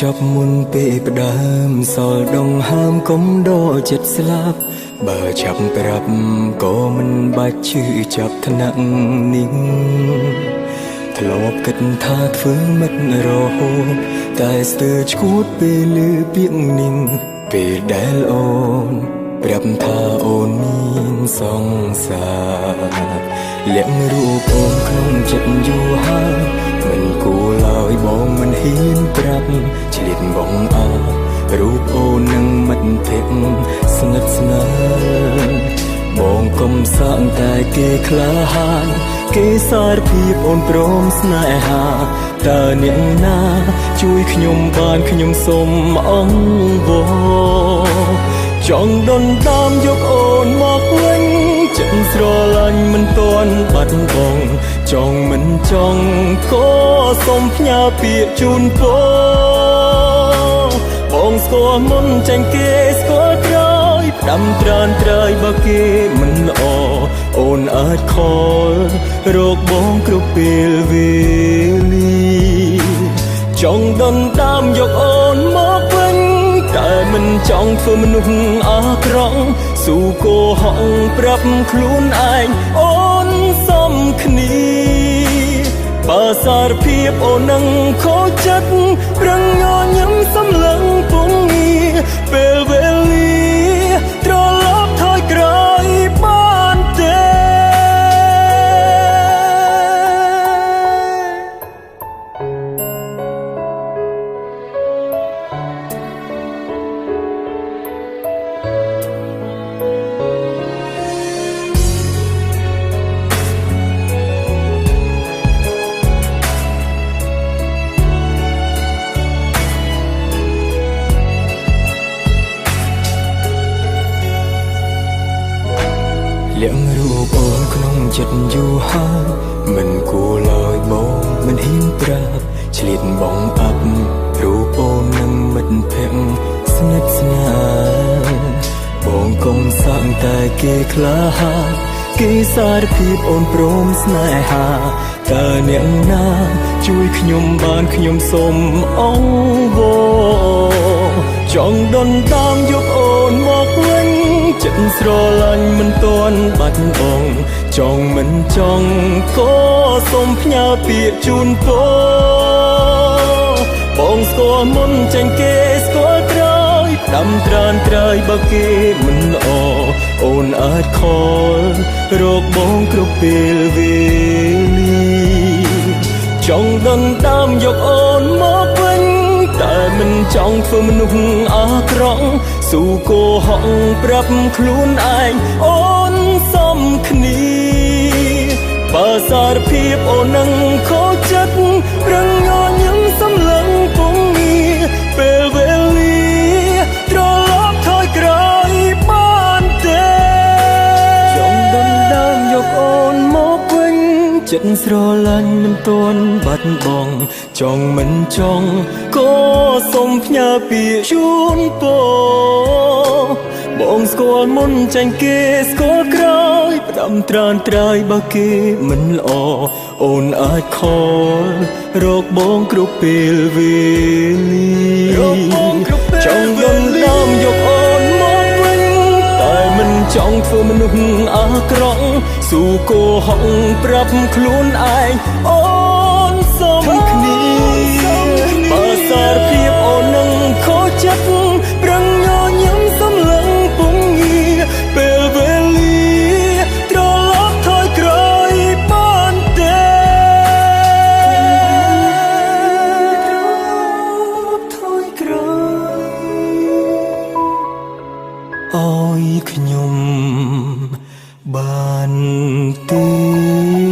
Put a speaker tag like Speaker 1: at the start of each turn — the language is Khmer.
Speaker 1: ចប់មុនពេលផ្ដើមសល់ដងហើមកុំដកចិត្តស្លាប់បើចាប់ប្រាប់ក៏មិនបាច់ឈឺចាប់ថ្នាក់នេះធ្លាប់គិតថាធ្វើមិត្តរហូតតែស្ទើរឈួតពេលលឺពាក្យនេះពេលដែលអូនប្រាប់ថាអូនមានសង្សារលាក់រូបអូនក្នុងចិត្តយូរហើយមិនគួរឡើយបងមិនហ៊ានប្រាប់ឆ្លៀតបងរូបអូននឹងមិត្តភក្តិស្និទ្ធស្នាលបងកុំសាងតែគេក្លាហានគេសារភាពអូនព្រមស្នេហាតើអ្នកណាជួយខ្ញុំបានខ្ញុំសូមអង្វរចង់ដុនដាមយកអូនមកវិញចិត្តស្រឡាញ់មិនទាន់បាត់បង់ចង់មិនចង់ក៏សូមផ្ញើពាក្យជូនពរបងស្គាល់មុនចាញ់គេស្គាល់ក្រោយផ្ដាំត្រានត្រើយបើគេមិនល្អអូនអាចខលរកបងគ្រប់ពេលវេលាចង់ដុនដាមយកអូនមកវិញតែមិនចង់ធ្វើមនុស្សអាក្រក់ស៊ូកោហងប្រាប់ខ្លួនឯងអូនសមគ្នាបើសារភាពអូននឹងខូចចិត្តប្រឹងញញឹមសំឡឹងពងងារពេលវេលាត្រឡប់ថយក្រោយបានទេលាក់រូបអូនក្នុងចិត្តយូរហើយមិនគួរឡើយបងមិនហ៊ានប្រាប់ឆ្លៀតបងអាប់រូបអូននឹងមិត្តភក្តិស្និទ្ធស្នាលបងកុំសាំងតែគេក្លាហានគេសារភាពអូនព្រមស្នេហាតើអ្នកណាជួយខ្ញុំបានខ្ញុំសូមអង្វរចង់ដុនដាមយកអូនមកវិញចិត្តស្រឡាញ់មិនទាន់បាត់បង់ចង់មិនចង់ក៏សូមផ្ញើពាក្យជូនពរបងស្គាល់មុនចាញ់គេស្គាល់ក្រោយផ្ដាំត្រានត្រើយបើគេមិនល្អអូនអាចខលរកបងគ្រប់ពេលវេលាចង់ដុនដាមយកអូនមកវិញតែមិនចង់ធ្វើមនុស្សអាក្រក់ស៊ូកោហងប្រាប់ខ្លួនឯងអូនសមគ្នាបើសារភាពអូននឹងខូចចិត្តប្រឹងញញឹមសំឡឹងពងងារពេលវេលាត្រឡប់ថយក្រោយបានទេចង់ដុនដាមយកអូនមកវិញចិត្តស្រឡាញ់មិនទាន់បាត់បង់ចង់មិនចង់ក៏សូមផ្ញើពាក្យជូនពរបងស្គាល់មុនចាញ់គេស្គាល់ក្រោយផ្ដាំត្រានត្រើយបើគេមិនល្អអូនអាចខលរកបងគ្រប់ពេលវេលាចង់ដុនដាមយកអូនមកវិញតែមិនចង់ធ្វើមនុស្សអាក្រក់ស៊ូកោហងប្រាប់ខ្លួនឯងអូនសមគ្នាបើសារភាពអូននឹងខូចចិត្តប្រឹងញញឹមសំឡឹងពងងារពេលវេលាត្រឡប់ថយក្រោយបានទេថយក្រោយអើយខ្ញុំបានទេ